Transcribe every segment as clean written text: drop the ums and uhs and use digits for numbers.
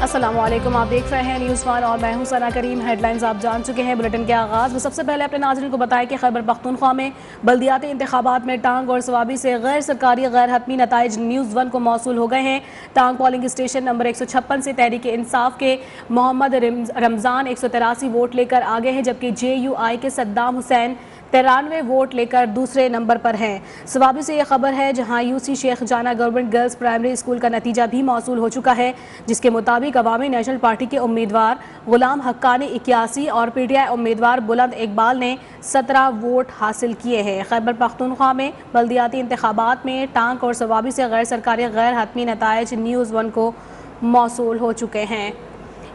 السلام علیکم، آپ دیکھ رہے ہیں نیوز ون اور میں ہوں ثنا کریم۔ ہیڈ لائنز آپ جان چکے ہیں۔ بلیٹن کے آغاز میں سب سے پہلے اپنے ناظرین کو بتائیں کہ خیبر پختونخوا میں بلدیاتی انتخابات میں ٹانگ اور ثوابی سے غیر سرکاری غیر حتمی نتائج نیوز ون کو موصول ہو گئے ہیں۔ ٹانگ پولنگ اسٹیشن نمبر 156 سے تحریک انصاف کے محمد رمضان 183 ووٹ لے کر آگے ہیں، جبکہ جے یو آئی کے صدام حسین 93 ووٹ لے کر دوسرے نمبر پر ہیں۔ ثوابی سے یہ خبر ہے جہاں یو سی شیخ جانا گورنمنٹ گرلز پرائمری اسکول کا نتیجہ بھی موصول ہو چکا ہے، جس کے مطابق عوامی نیشنل پارٹی کے امیدوار غلام حقانی 81 اور پی ٹی آئی امیدوار بلند اقبال نے 17 ووٹ حاصل کیے ہیں۔ خیبر پختونخوا میں بلدیاتی انتخابات میں ٹانک اور ثوابی سے غیر سرکاری غیر حتمی نتائج نیوز ون کو موصول ہو چکے ہیں۔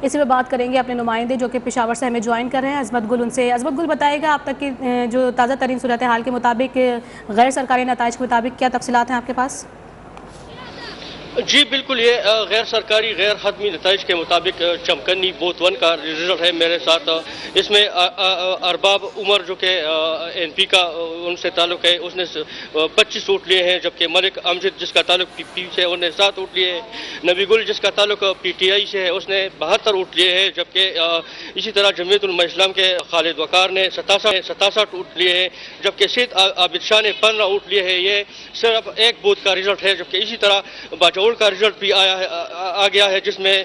اسی پہ بات کریں گے اپنے نمائندے جو کہ پشاور سے ہمیں جوائن کر رہے ہیں، عظمت گل۔ ان سے عظمت گل بتائے گا آپ تک کی جو تازہ ترین صورتحال کے مطابق غیر سرکاری نتائج کے مطابق کیا تفصیلات ہیں آپ کے پاس؟ جی بالکل، یہ غیر سرکاری غیر حتمی نتائج کے مطابق چمکنی بوتھ ون کا رزلٹ ہے میرے ساتھ۔ اس میں ارباب عمر جو کہ این پی کا ان سے تعلق ہے، اس نے 25 ووٹ لیے ہیں، جبکہ ملک امجد جس کا تعلق پی پی سے انہوں نے 7 ووٹ لیے ہیں۔ نبی گل جس کا تعلق پی ٹی آئی سے ہے، اس نے 72 ووٹ لیے ہیں، جبکہ اسی طرح جمعیت علماء اسلام کے خالد وقار نے 67 ووٹ لیے ہیں، جبکہ سید عابد شاہ نے 15 ووٹ لیے ہیں۔ یہ صرف ایک بوتھ کا رزلٹ ہے، جبکہ اسی طرح باجوڑ کا رزلٹ بھی آ گیا ہے، جس میں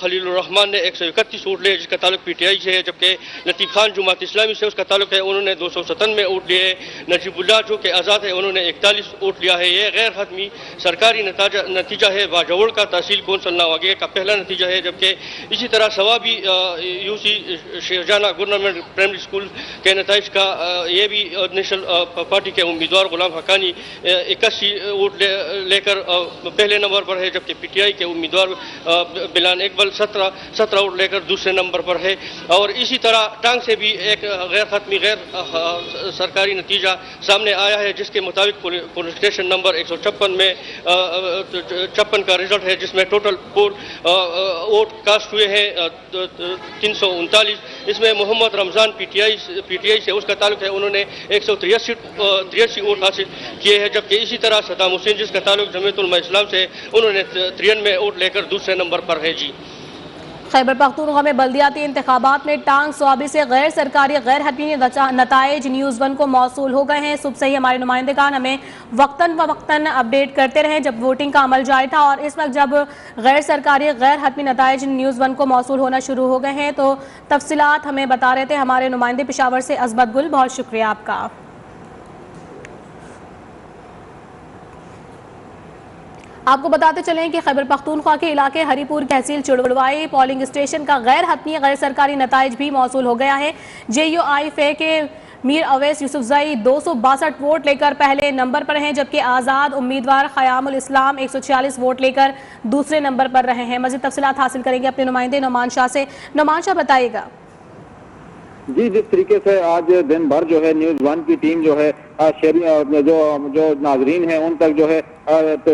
خلیل الرحمان نے 131 ووٹ لیے، جس کا تعلق پی ٹی آئی سے ہے، جبکہ لطیف خان جماعت اسلامی سے اس کا تعلق ہے، انہوں نے 297 ووٹ لیے ہیں۔ نجیب اللہ جو کہ آزاد ہے، انہوں نے 41 ووٹ لیا ہے۔ یہ غیر حتمی سرکاری نتیجہ ہے۔ باجوڑ کا تحصیل کونسل نواگے کا پہلا نتیجہ ہے، جبکہ اسی طرح Swabi U C Sherjana government primary school کے نتائج کا یہ بھی نیشنل پارٹی کے امیدوار غلام حقانی 81 ووٹ لے کر پہلے نمبر پر ہے، جبکہ پی ٹی آئی کے امیدوار بلان اقبال 17 ووٹ لے کر دوسرے نمبر پر ہے۔ اور اسی طرح ٹانگ سے بھی ایک غیر حتمی غیر سرکاری نتیجہ سامنے آیا ہے، جس کے مطابق پولنگ اسٹیشن نمبر 156 میں 56 کا رزلٹ ہے، جس میں ٹوٹل ووٹ کاسٹ ہوئے ہیں 339۔ اس میں محمد رمضان پی ٹی آئی سے اس کا تعلق ہے، انہوں نے 183 ووٹ حاصل کیے ہیں، جبکہ اسی طرح صدام حسین جس کا تعلق جمعیت علماء اسلام سے، انہوں نے 93 ووٹ لے کر دوسرے نمبر پر ہے۔ جی خیبر پختونخوا میں بلدیاتی انتخابات میں ٹانگ ثوابی سے غیر سرکاری غیر حتمی نتائج نیوز ون کو موصول ہو گئے ہیں۔ صبح سے ہی ہمارے نمائندگان ہمیں وقتاً فوقتاً اپڈیٹ کرتے رہے جب ووٹنگ کا عمل جاری تھا، اور اس وقت جب غیر سرکاری غیر حتمی نتائج نیوز ون کو موصول ہونا شروع ہو گئے ہیں تو تفصیلات ہمیں بتا رہے تھے ہمارے نمائندے پشاور سے عظمت گل۔ بہت شکریہ آپ کا۔ آپ کو بتاتے چلیں کہ خیبر پختونخوا کے علاقے ہری پور تحصیل چڑوائی پولنگ اسٹیشن کا غیر حتمی غیر سرکاری نتائج بھی موصول ہو گیا ہے۔ جے یو آئی فے کے میر اویس یوسفزئی 262 ووٹ لے کر پہلے نمبر پر ہیں، جبکہ آزاد امیدوار خیام الاسلام 146 ووٹ لے کر دوسرے نمبر پر رہے ہیں۔ مزید تفصیلات حاصل کریں گے اپنے نمائندے نعمان شاہ سے۔ نعمان شاہ بتائیے گا۔ جی جس طریقے سے آج دن بھر جو ہے نیوز ون کی ٹیم جو ہے جو ناظرین ہیں ان تک جو ہے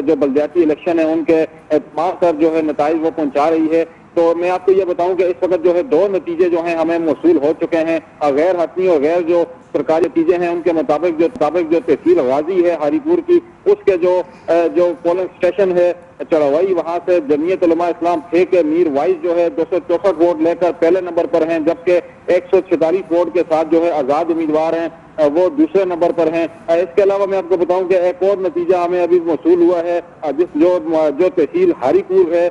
جو بلدیاتی الیکشن ہے ان کے تمام تر جو ہے نتائج وہ پہنچا رہی ہے۔ تو میں آپ کو یہ بتاؤں کہ اس وقت جو ہے 2 نتیجے جو ہیں ہمیں موصول ہو چکے ہیں، غیر حتمی اور غیر جو سرکاری نتیجے ہیں ان کے مطابق جو تحصیل غازی ہے ہری پور کی، اس کے جو پولنگ اسٹیشن ہے چڑوائی، وہاں سے جمعیت علماء اسلام فے کے میر وائز جو ہے 264 ووٹ لے کر پہلے نمبر پر ہیں، جبکہ 146 ووٹ کے ساتھ جو ہے آزاد امیدوار ہیں وہ دوسرے نمبر پر ہیں۔ اس کے علاوہ میں آپ کو بتاؤں کہ ایک اور نتیجہ ہمیں ابھی موصول ہوا ہے، جو تحصیل ہری پور ہے،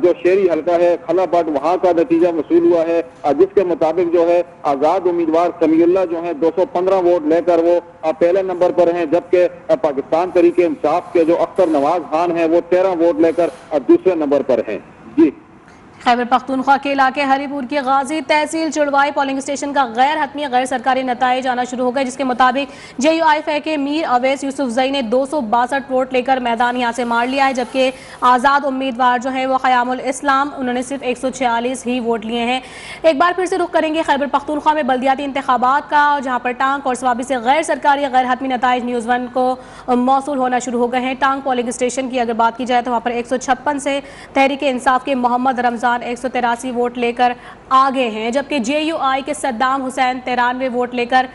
جو شہری حلقہ ہے کھلا پاٹ، وہاں کا نتیجہ موصول ہوا ہے، جس کے مطابق جو ہے آزاد امیدوار سمیع اللہ جو ہیں 215 ووٹ لے کر وہ پہلے نمبر پر ہیں، جبکہ پاکستان تحریک انصاف کے جو اختر نواز خان ہیں وہ 13 ووٹ لے کر دوسرے نمبر پر ہیں۔ جی خیبر پختونخوا کے علاقے ہری پور کی غازی تحصیل چڑوائی پولنگ اسٹیشن کا غیر حتمی غیر سرکاری نتائج آنا شروع ہو گئے، جس کے مطابق جے یو آئی فے کے میر اویس یوسفزئی نے 262 ووٹ لے کر میدان یہاں سے مار لیا ہے، جبکہ آزاد امیدوار جو ہیں وہ خیام الاسلام، انہوں نے صرف 146 ہی ووٹ لیے ہیں۔ ایک بار پھر سے رخ کریں گے خیبر پختونخوا میں بلدیاتی انتخابات کا، جہاں پر ٹانک اور ثوابی سے غیر سرکاری غیر حتمی نتائج نیوز ون کو موصول ہونا شروع ہو گئے ہیں۔ ٹانک پولنگ اسٹیشن کی اگر بات کی جائے تو وہاں پر 156 سے تحریک انصاف کے محمد رمضان 183 ووٹ لے کر آگے ہیں، جبکہ جے یو آئی کے صدام حسین 93 ووٹ لے کر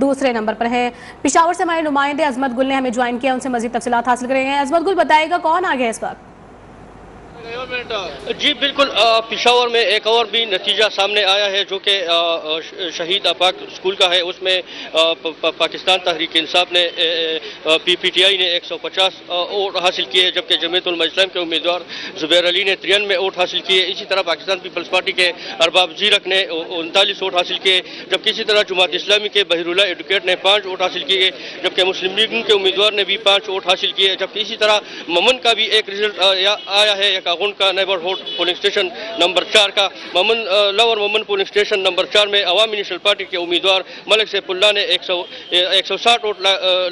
دوسرے نمبر پر ہے۔ پشاور سے ہمارے نمائندے عظمت گل نے ہمیں جوائن کیا، ان سے مزید تفصیلات حاصل کریں گے۔ عظمت گل بتائے گا کون آگے ہے اس وقت؟ जी बिल्कुल, पिशावर में एक और भी नतीजा सामने आया है जो कि शहीद आपाक स्कूल का है। उसमें पाकिस्तान तहरीक इंसाफ ने पीटीआई ने 150 वोट हासिल किए, जबकि जमीयत उलमा इस्लाम के उम्मीदवार जुबैर अली ने 93 वोट हासिल किए। इसी तरह पाकिस्तान पीपल्स पार्टी के अरबाब जीरक ने 39 वोट हासिल किए, जबकि इसी तरह जमात इस्लामी के बहिरुल्लाह एडवोकेट ने 5 वोट हासिल किए, जबकि मुस्लिम लीग के उम्मीदवार ने भी 5 वोट हासिल किए। जबकि इसी तरह ममन का भी एक रिजल्ट आया है, यकागुन का नेबरहुड पोलिंग स्टेशन नंबर 4 का। लोअर ममन पोलिंग स्टेशन नंबर 4 में अवामी नेशनल पार्टी के उम्मीदवार मलिक सैफुल्लाह ने 160 वोट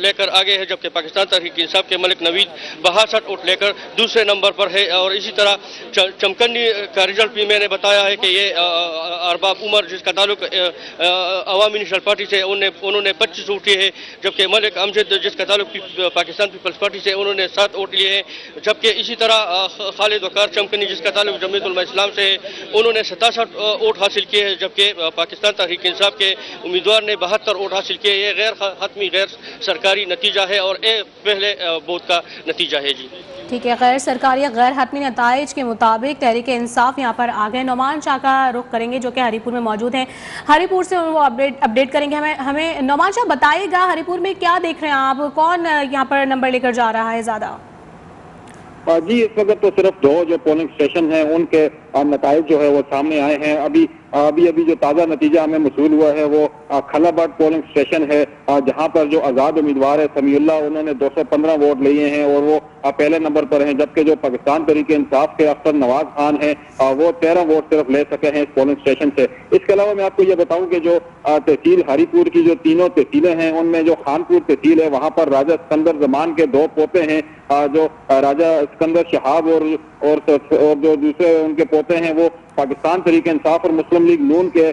लेकर आगे है, जबकि पाकिस्तान तहरीक इंसाफ के मलिक नवीद 62 वोट लेकर दूसरे नंबर पर है। और इसी तरह चमकन्नी का रिजल्ट भी मैंने बताया है कि ये अरबाब उमर जिसका ताल्लुक अवामी नेशनल पार्टी से उन्होंने 25 वोट लिए है, जबकि मलिक अमजद जिसका ताल्लुक पाकिस्तान पीपल्स पार्टी से उन्होंने 7 वोट लिए हैं। जबकि इसी तरह खालिद वकार चमकनी जिसका ताल्लुक जमीयत उलमा इस्लाम से उन्होंने 67 वोट हासिल किए हैं, जबकि पाकिस्तान तहरीक इंसाफ के उम्मीदवार ने 72 वोट हासिल किए। ये गैर हतमी गैर सरकारी नतीजा है और ये पहले वोट का नतीजा है। जी ठीक है, गैर सरकारी गैर हतमी नताइज के मुताबिक तहरीक इंसाफ यहाँ पर आ गए। नौमान शाह का रुख करेंगे जो कि हरीपुर में मौजूद हैं। हरीपुर से वो अपडेट करेंगे। हमें नौमान शाह बताइएगा, हरीपुर में क्या देख रहे हैं आप, कौन यहाँ पर नंबर लेकर जा रहा है ज़्यादा? जी, इस वक्त तो सिर्फ 2 जो पोलिंग स्टेशन हैं उनके नताइज जो है वो सामने आए हैं। अभी जो ताज़ा नतीजा हमें मसूल हुआ है वो खलाबट पोलिंग स्टेशन है, जहां पर जो आज़ाद उम्मीदवार है समीउल्लाह, उन्होंने 215 वोट लिए हैं और वो पहले नंबर पर हैं, जबकि जो पाकिस्तान तहरीक इंसाफ के अख्तर नवाज खान हैं वो 13 वोट सिर्फ ले सके हैं इस पोलिंग स्टेशन से। इसके अलावा मैं आपको ये बताऊं कि जो तहसील हरीपुर की जो तीनों तहसीलें हैं उनमें जो खानपुर तहसील है वहां पर राजा सिकंदर जमान के 2 पोते हैं, जो राजा सिकंदर शहाब और जो दूसरे उनके पोते हैं वो पाकिस्तान तहरीक इंसाफ और मुस्लिम लीग नून के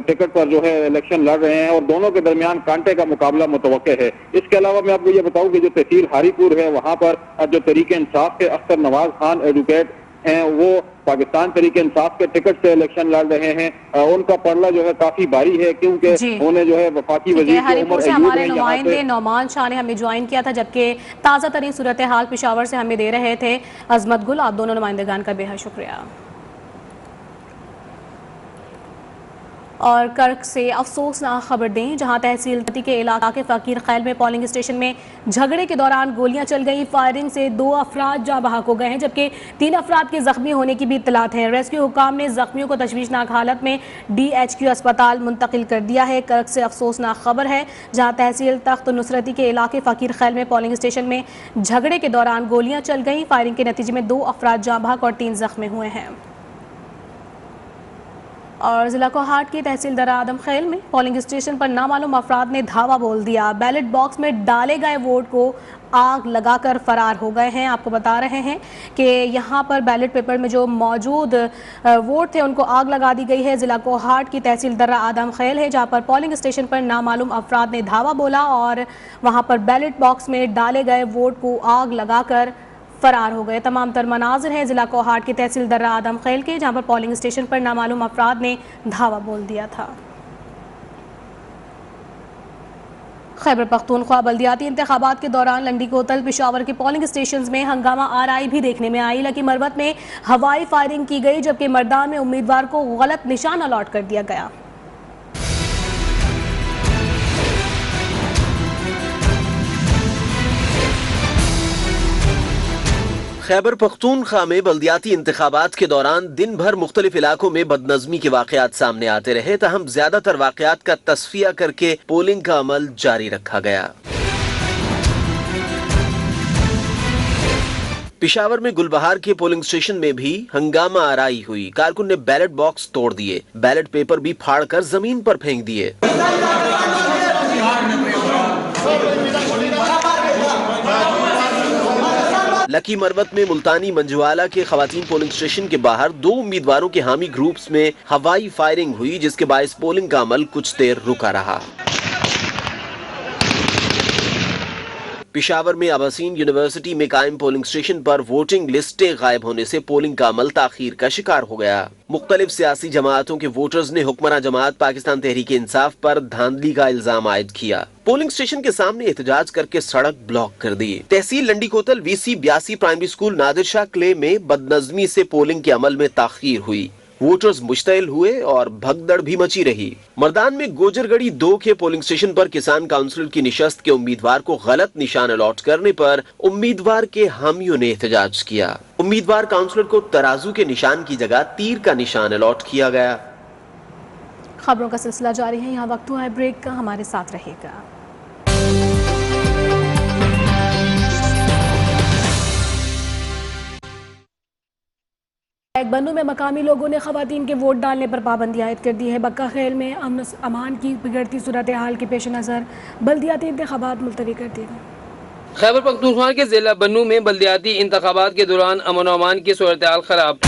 टिकट पर जो है इलेक्शन लड़ रहे हैं और दोनों के दरमियान कांटे का मुकाबला मुतवक्के है। इसके अलावा मैं आपको ये बताऊं कि जो तहसील हरीपुर है वहां पर जो तहरीक इंसाफ के अख्तर नवाज खान एडवोकेट हैं वो पाकिस्तान तहरीक इंसाफ के टिकट से इलेक्शन लड़ रहे हैं। उनका पड़ला जो है काफी भारी है, क्योंकि उन्हें जो है वफाकी वजीर हरीपुर से हमारे नुमाइंदे नौमान शाह ने हमें ज्वाइन किया था, जबकि ताज़ा तरीन सूरत हाल पिशावर से हमें दे रहे थे अजमत गुल। आप दोनों नुमाइंदेगान का बेहद शुक्रिया। और कर्क से अफसोसनाक खबर दें, जहां तहसील के इलाका के फकीर खैल में पोलिंग स्टेशन में झगड़े के दौरान गोलियां चल गई। फायरिंग से 2 अफराद जाँ बहक हो गए हैं, जबकि 3 अफराद के जख्मी होने की भी इत्तलात है। रेस्क्यू हुकाम ने जख्मियों को तशवीशनाक हालत में DHQ अस्पताल मुंतकिल कर दिया है। कर्क से अफसोसनाक खबर है, जहाँ तहसील तख्त नुसरती के इलाके फकीर खैल में पोलिंग स्टेशन में झगड़े के दौरान गोलियां चल गई। फायरिंग के नतीजे में 2 अफराद जाँ बहक और 3 जख्मी हुए हैं। और जिला कोहाट की तहसील दरा आदम खेल में पोलिंग स्टेशन पर नामालूम अफराद ने धावा बोल दिया। बैलेट बॉक्स में डाले गए वोट को आग लगाकर फरार हो गए हैं। आपको बता रहे हैं कि यहाँ पर बैलेट पेपर में जो मौजूद वोट थे उनको आग लगा दी गई है। जिला कोहाट की तहसील दरा आदम खेल है, जहाँ पर पोलिंग स्टेशन पर नामालूम अफराद ने धावा बोला और वहाँ पर बैलेट बॉक्स में डाले गए वोट को आग लगाकर फरार हो गए। तमाम तर मनाजिर हैं जिला कोहाट की तहसील दर्रा आदम खेल के, जहाँ पर पोलिंग स्टेशन पर नामालूम अफराद ने धावा बोल दिया था। खैबर पख्तूनख्वा बल्दियाती इंतखाबात के दौरान लंडी कोतल पिशावर के पोलिंग स्टेशन में हंगामा आराई भी देखने में आई। लकी मरवत में हवाई फायरिंग की गई, जबकि मर्दान में उम्मीदवार को गलत निशान अलॉट कर दिया गया। खैबर पख्तूनख्वा में बल्दियाती इंतखाबात के दौरान दिन भर मुख्तलिफ इलाकों में बदनज़मी के वाक़यात सामने आते रहे, तहम ज्यादातर वाक़यात का तस्फिया करके पोलिंग का अमल जारी रखा गया। पिशावर में गुलबहार के पोलिंग स्टेशन में भी हंगामा आराई हुई। कारकुन ने बैलेट बॉक्स तोड़ दिए, बैलेट पेपर भी फाड़कर जमीन पर फेंक दिए। लकी मरवत में मुल्तानी मंजवाला के खवातीन पोलिंग स्टेशन के बाहर 2 उम्मीदवारों के हामी ग्रुप्स में हवाई फायरिंग हुई, जिसके बायस पोलिंग का अमल कुछ देर रुका रहा। पेशावर में अबासीन यूनिवर्सिटी में कायम पोलिंग स्टेशन पर वोटिंग लिस्टें गायब होने से पोलिंग का अमल ताखीर का शिकार हो गया। मुख्तलिफ सियासी जमातों के वोटर्स ने हुक्मरान जमात पाकिस्तान तहरीक इंसाफ पर धांधली का इल्जाम आयद किया। पोलिंग स्टेशन के सामने एहतजाज करके सड़क ब्लॉक कर दी। तहसील Landi कोतल VC 82 primary school Nadir Shah clay में बदनजमी से पोलिंग के अमल में ताखीर हुई। वोटर्स मुश्तइल हुए और भगदड़ भी मची रही। मर्दान में गोजरगढ़ी 2 के पोलिंग स्टेशन पर किसान काउंसिल की निशस्त के उम्मीदवार को गलत निशान अलॉट करने पर उम्मीदवार के हामियों ने एहतजाज किया। उम्मीदवार काउंसिलर को तराजू के निशान की जगह तीर का निशान अलॉट किया गया। खबरों का सिलसिला जारी है, यहाँ वक्त हुआ है ब्रेक का, हमारे साथ रहेगा। बन्नू में मकामी लोगों ने खवातीन के वोट डालने पर पाबंदी आयद कर दी है। बक्का खेल में अमन अमान की बिगड़ती सूरत हाल के पेश नज़र बल्दियाती इंतखाबात मुलतवी कर दिए गए। खैबर पख्तूनख्वा के जिला बन्नू में बल्दियाती इंतखाबात के दौरान अमन अमान की सूरत हाल खराब।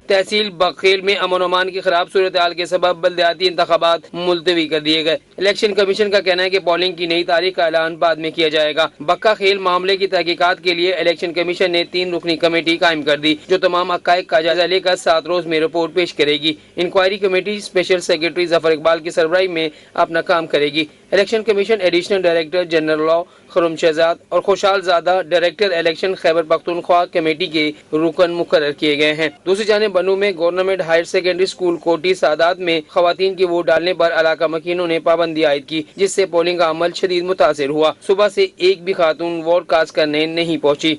तहसील बखेल में अमन अमान की खराब सूरत हाल के सबब बल्दियाती इंतखाबात मुलतवी कर दिए गए। इलेक्शन कमीशन का कहना है कि पोलिंग की नई तारीख का ऐलान बाद में किया जाएगा। बक्का खेल मामले की तहकीकात के लिए इलेक्शन कमीशन ने 3 रुकनी कमेटी कायम कर दी, जो तमाम हक़ाइक़ का जायजा लेकर 7 रोज में रिपोर्ट पेश करेगी। Inquiry committee special secretary Zafar Iqbal की सरबराही में अपना काम करेगी। Election commission additional director general law Khurram Shahzad और Khushal Zada director election Khyber Pakhtunkhwa committee के रुकन मुकर्रर किए गए हैं। दूसरी जानिब बन्नू में गवर्नमेंट हायर सेकेंडरी स्कूल कोटी सादात में खवातीन की वोट डालने पर इलाका मकीनों ने पाबंदी आयद की, जिससे पोलिंग का अमल शदीद मुतासिर हुआ। सुबह से एक भी खातून वोट कास्ट करने नहीं पहुंची।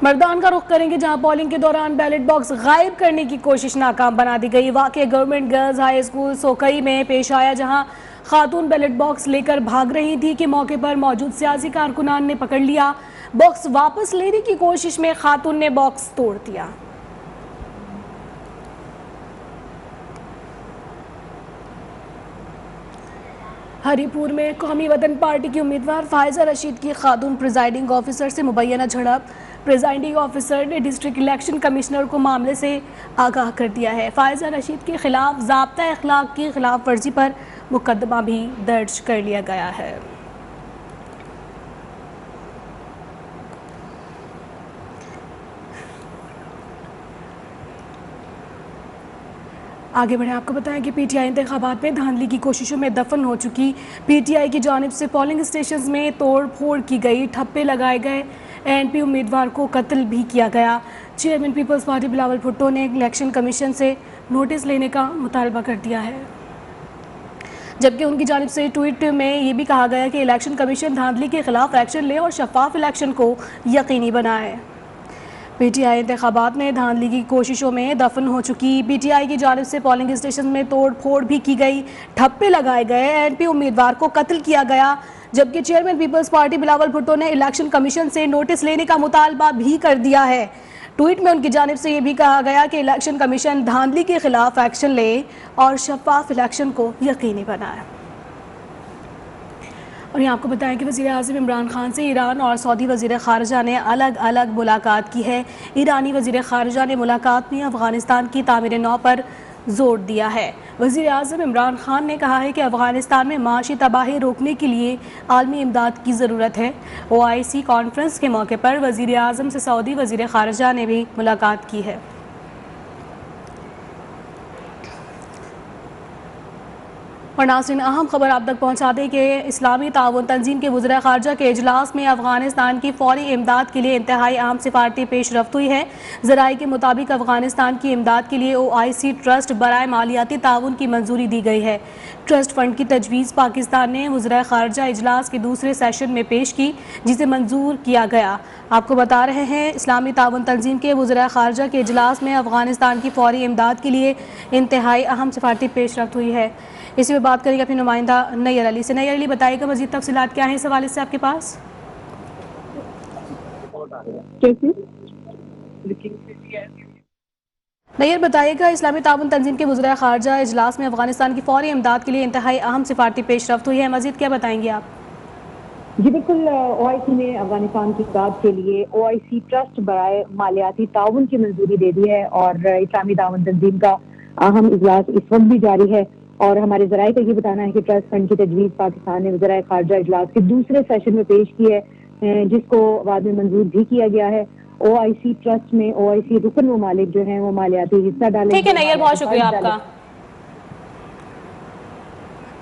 मर्दान का रुख करेंगे, जहां पोलिंग के दौरान बैलेट बॉक्स गायब करने की कोशिश नाकाम बना दी गई। वाकई गवर्नमेंट गर्ल्स हाई स्कूल सोकई में पेश आया, जहां खातून बैलेट बॉक्स लेकर भाग रही थी कि मौके पर मौजूद सियासी कारकुनान ने पकड़ लिया। बॉक्स वापस लेने की कोशिश में खातून ने बॉक्स तोड़ दिया। हरीपुर में कौमी वतन पार्टी की उम्मीदवार फायजा रशीद की खातून प्रिजाइडिंग ऑफिसर से मुबैना झड़प। प्रिजाइडिंग ऑफिसर ने डिस्ट्रिक्ट इलेक्शन कमिश्नर को मामले से आगाह कर दिया है। फायजा रशीद के खिलाफ ज़ाब्ता अखलाक की खिलाफ वर्जी पर मुकदमा भी दर्ज कर लिया गया है। आगे बढ़े, आपको बताएं कि PTI इंतखाबात में धांधली की कोशिशों में दफन हो चुकी PTI की जानिब से पोलिंग स्टेशन में तोड़ फोड़ की गई, ठप्पे लगाए गए, ANP उम्मीदवार को कत्ल भी किया गया। चेयरमैन पीपल्स पार्टी बिलावल भुट्टो ने इलेक्शन कमीशन से नोटिस लेने का मुतालबा कर दिया है, जबकि उनकी जानिब से ट्वीट में ये भी कहा गया कि इलेक्शन कमीशन धांधली के खिलाफ एक्शन ले और शफाफ इलेक्शन को यकीनी बनाए। PTI इंतखाबात में धांधली की कोशिशों में दफन हो चुकी PTI की जानिब से पोलिंग स्टेशन में तोड़ फोड़ भी की गई, ठप्पे लगाए गए, ANP उम्मीदवार को कत्ल किया गया, जबकि चेयरमैन पीपल्स पार्टी बिलावल भुट्टो ने इलेक्शन कमीशन से नोटिस लेने का मुतालबा भी कर दिया है। ट्वीट में उनकी जानिब से ये भी कहा गया कि इलेक्शन कमीशन धांधली के खिलाफ एक्शन ले और शफाफ इलेक्शन को यकीनी बनाए। और यहाँ आपको बताएं कि वज़ीर आज़म इमरान खान से ईरान और सऊदी वज़ीर ख़ारजा ने अलग अलग मुलाकात की है। ईरानी वज़ीर ख़ारजा ने मुलाकात में अफ़ग़ानिस्तान की तामीर नौ पर जोर दिया है। वज़ीर आज़म इमरान खान ने कहा है कि अफ़ग़ानिस्तान में माशी तबाही रोकने के लिए आलमी इमदाद की ज़रूरत है। OIC कॉन्फ्रेंस के मौके पर वज़ीर आज़म से सऊदी वज़ीर ख़ारजा ने भी मुलाकात की है। और नाज़रीन, अहम खबर आप तक पहुँचा दें कि इस्लामी ताउन तंजीम के वज़ीर ख़ारजा के इजलास में अफ़ग़ानिस्तान की फ़ौरी इमदाद के लिए इंतहाई अहम सिफारती पेशरफ्त हुई है। ज़राए के मुताबिक अफ़ग़ानिस्तान की इमदाद के लिए OIC ट्रस्ट बराए मालियाती ताउन की मंजूरी दी गई है। ट्रस्ट फ़ंड की तजवीज़ पाकिस्तान ने वज़ीर ख़ारजा इजलास के दूसरे सेशन में पेश की, जिसे मंजूर किया गया। आपको बता रहे हैं, इस्लामी ताउन तंजीम के वज़ीर ख़ारजा के इजलास में अफ़ग़ानिस्तान की फ़ौरी इमदाद के लिए इंतहाई अहम सिफारती पेशरफ्त हुई है। इसी में बात करेंगे अपने नुमाइंदा नैयर अली से। नैयर अली, बताइएगा मज़ीद तफसीलात क्या हैं इस हवाले से आपके पास? नैयर, बताइएगा, इस्लामी ताउन तंजीम के वज़ीर ख़ारजा इजलास में अफ़ग़ानिस्तान की फ़ौरी इमदाद के लिए इंतहाई अहम सिफारती पेशरफ्त हुई है, मज़ीद क्या बताएंगे आप? जी बिल्कुल, OIC ने अफगानिस्तान की इमदाद के लिए OIC ट्रस्ट बराए मालियाती ताउन की मंजूरी दे दी है और इस्लामी ताउन तंजीम का अहम इजलास इस वक्त भी जारी है और हमारे ज़राए का ये बताना है कि ट्रस्ट फंड की तजवीज़ पाकिस्तान ने वज़राए ख़ारजा इजलास के दूसरे सेशन में पेश की है, जिसको बाद में मंजूर भी किया गया है। OIC ट्रस्ट में OIC रुकन ममालिक जो हैं वो मालियाती हिस्सा डालेंगे। ठीक है नैयर, बहुत शुक्रिया आपका।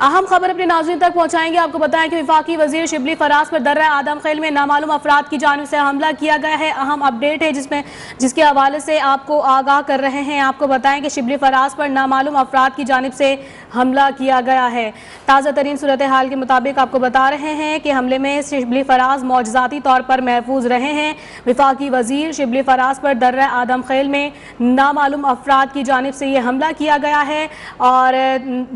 अहम खबर अपने नाज़रीन तक पहुंचाएंगे। आपको बताएं कि वफाकी वजीर शिबली फराज पर दर्रा आदम खेल में नामालूम अफराद की जानिब से हमला किया गया है। अहम अपडेट है जिसके हवाले से आपको आगाह कर रहे हैं। आपको बताएं कि शिबली फराज पर नामालूम अफराद की जानिब से हमला किया गया है। ताज़ा तरीन सूरत हाल के मुताबिक आपको बता रहे हैं कि हमले में शिबली फराज मौजज़ाती तौर पर महफूज रहे हैं। वफाकी वजीर शिबली फराज पर दर्रा आदम खेल में नामालूम अफराद की जानिब से ये हमला किया गया है और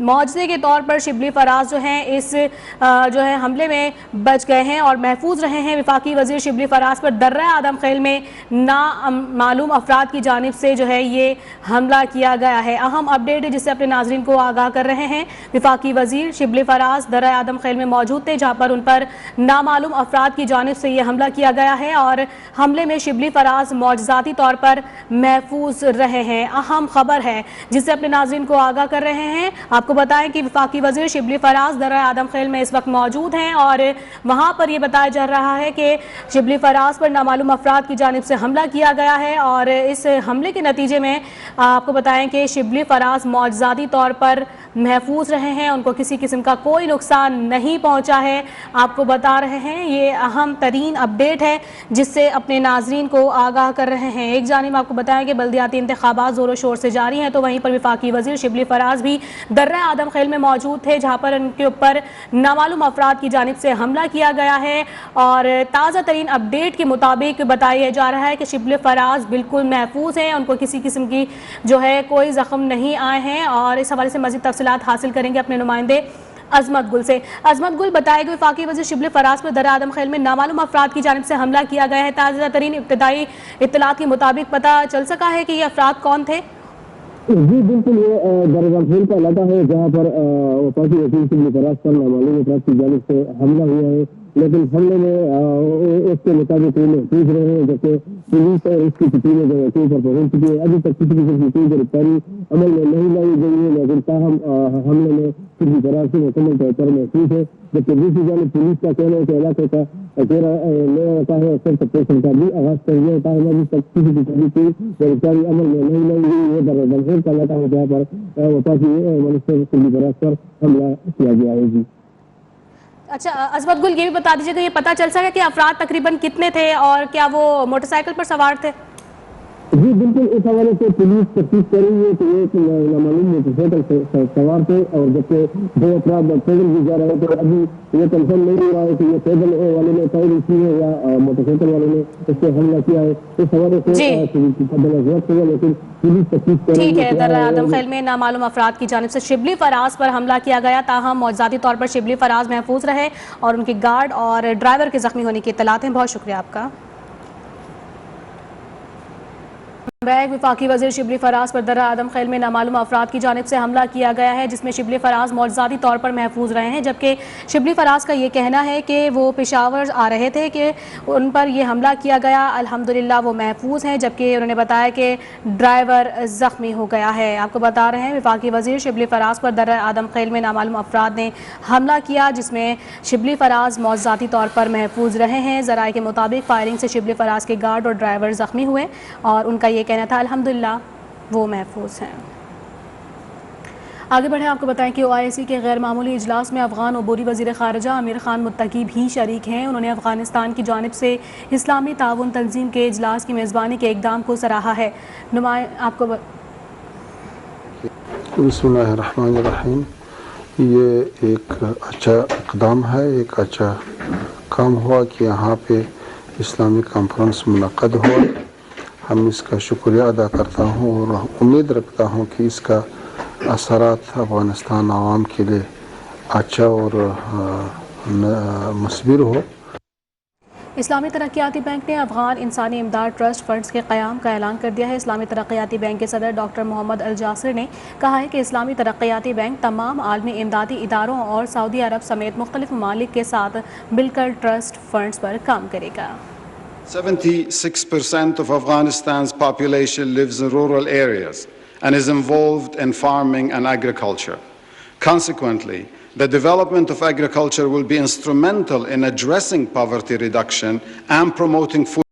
मौजज़े के तौर पर शिबली फराज जो हैं इस जो है हमले में बच गए हैं और महफूज रहे हैं। वफाकी वजीर शिबली फराज पर दर्रा आदम खेल में नामालूम अफराद की जानिब से जो है ये हमला किया गया है। अहम अपडेट है जिससे अपने नाजरीन को आगाह कर रहे हैं। वफाकी वजीर शिबली फराज दर्रा आदम खेल में मौजूद थे, जहाँ पर उन पर नामालूम अफराद की जानिब से ये हमला किया गया है और हमले में शिबली फराज मौजज़ाती तौर पर महफूज रहे हैं। अहम खबर है जिससे अपने नाजरीन को आगाह कर रहे हैं। आपको बताएं कि वफाकी वजीर शिबली फराज दर्रा आदम खेल में इस वक्त मौजूद हैं और वहाँ पर यह बताया जा रहा है कि शिबली फराज पर नामालूम अफराद की जानिब से हमला किया गया है और इस हमले के नतीजे में आपको बताएं कि शिबली फराज मौजज़ाती तौर पर महफूज रहे हैं, उनको किसी किस्म का कोई नुकसान नहीं पहुँचा है। आपको बता रहे हैं ये अहम तरीन अपडेट है जिससे अपने नाजरीन को आगाह कर रहे हैं। एक जानिब आपको बताया कि बल्दियाती इंतखाबात ज़ोरों शोर से जारी हैं, तो वहीं पर वफाकी वजीर शिबली फराज भी दर्रा आदम खेल में मौजूद थे, जहाँ पर उनके ऊपर नामालूम अफराद की जानिब से हमला किया गया है और ताज़ा तरीन अपडेट के मुताबिक बताया जा रहा है कि शिबली फराज बिल्कुल महफूज हैं, उनको किसी किस्म की जो है कोई ज़ख्म नहीं आए हैं और इस हवाले से मज़ीद तफसीलात हासिल करेंगे अपने नुमाइंदे अजमत गुल से। अजमत गुल, बताया कि वफाकी वज़ीर शिबली फराज पर दर्रा आदम खेल में नामालूम अफराद की जानिब से हमला किया गया है। ताज़ा तरीन इब्तदाई इत्तलात के मुताबिक पता चल सका है कि ये अफराद कौन थे? जी बिल्कुल, ये दर्रा खेल का इलाका है जहाँ पर वफाकी वजीर शिबली फराज पर नामालूम अफराद की जानिब से हमला हुआ है, लेकिन हमले में उसके मुताबिक पूछ रहे हैं, जैसे पुलिस और इसकी टीमें जो है पर पहुंच चुकी है। अभी तक किसी किस्म की कोई गिरफ्तारी अमल में नहीं लाई गई है, लेकिन ताहम हमले में शिबली फराज से मुकम्मल तौर पर महफूज है। जबकि दूसरी जानिब पुलिस का कहना है कि इलाके का घेरा नया होता है और सर्च ऑपरेशन का भी आगाज कर दिया होता है। अभी तक किसी किस्म की कोई गिरफ्तारी अमल में नहीं लाई गई है। दर्रा खेल का इलाका है जहाँ पर वफाकी मिनिस्टर शिबली फराज पर हमला किया गया है। जी अच्छा अजमत गुल, ये भी बता दीजिए कि ये पता चल सका कि अफराद तकरीबन कितने थे और क्या वो मोटरसाइकिल पर सवार थे? जी बिल्कुल, इस हवाले से पुलिस तफ्तीश कर रही है कि एक नामालूम मोटरसाइकिल से सवार थे और जबकि दो अफराद पैदल भी जा रहे थे। अभी ये कंफर्म नहीं हो रहा है कि ये पैदल वाले ने पैर की है या मोटरसाइकिल वाले ने इससे हमला किया है। इस हवाले से लेकिन पुलिस तफ्तीश कर रही है। ठीक है, दर्रा आदम खेल में नामालूम अफराद की जानिब से शिबली फराज पर हमला किया गया, ताहम मौजज़ाती तौर पर शिबली फराज महफूज रहे और उनके गार्ड और ड्राइवर के जख्मी होने की इत्तलात हैं। बहुत शुक्रिया आपका। वफाकी वज़ीर शिबली फराज पर दर्रा आदम खेल में नामालूम अफराद की जानिब से हमला किया गया है, जिसमें शिबली फराज मौजज़ाती तौर पर महफूज रहे हैं, जबकि शिबली फराज का ये कहना है कि वो पेशावर आ रहे थे कि उन पर यह हमला किया गया। अल्हम्दुलिल्लाह वो महफूज हैं, जबकि उन्होंने बताया कि ड्राइवर ज़ख्मी हो गया है। आपको बता रहे हैं वफाकी वज़ीर शिबली फराज पर दर्रा आदम खेल में नामालूम अफराद ने हमला किया, जिसमें शिबली फराज मौजज़ाती तौर पर महफूज रहे हैं। ज़राए के मुताबिक फायरिंग से शिबली फराज के गार्ड और ड्राइवर ज़ख्मी हुए और उनका ये कहना था अल्हम्दुलिल्लाह वो महफूज हैं। आगे बढ़े, आपको बताएं कि OIC के गैर मामूली इजलास में अफगान अबूरी वज़ीर ख़ारजा आमिर खान मुत्तकी भी शरीक हैं। उन्होंने अफ़गानिस्तान की जानिब से इस्लामी ताउन तंजीम के इजलास की मेज़बानी के इक़दाम को सराहा है। आपको बिस्मिल्लाहिर्रहमानिर्रहीम, ये एक अच्छा इक़दाम है, एक अच्छा काम हुआ कि यहाँ पे इस्लामी कॉन्फ्रेंस मुनक़्क़द हुआ। हम इसका शुक्रिया अदा करता हूँ और उम्मीद रखता हूँ कि इसका असरात अफ़गानिस्तान आवाम के लिए अच्छा और मस्बूर हो। इस्लामी तरक्याती बैंक ने अफगान इंसानी इमदाद ट्रस्ट फंड्स के क़याम का ऐलान कर दिया है। इस्लामी तरक्याती बैंक के सदर डॉक्टर मोहम्मद अल जासिर ने कहा है कि इस्लामी तरक्याती बैंक तमाम आलमी इमदादी इदारों और सऊदी अरब समेत मुख्तलिफ ममालिक के साथ मिलकर ट्रस्ट फंड्स पर काम करेगा। 76% of Afghanistan's population lives in rural areas, and is involved in farming and agriculture. Consequently, the development of agriculture will be instrumental in addressing poverty reduction and promoting food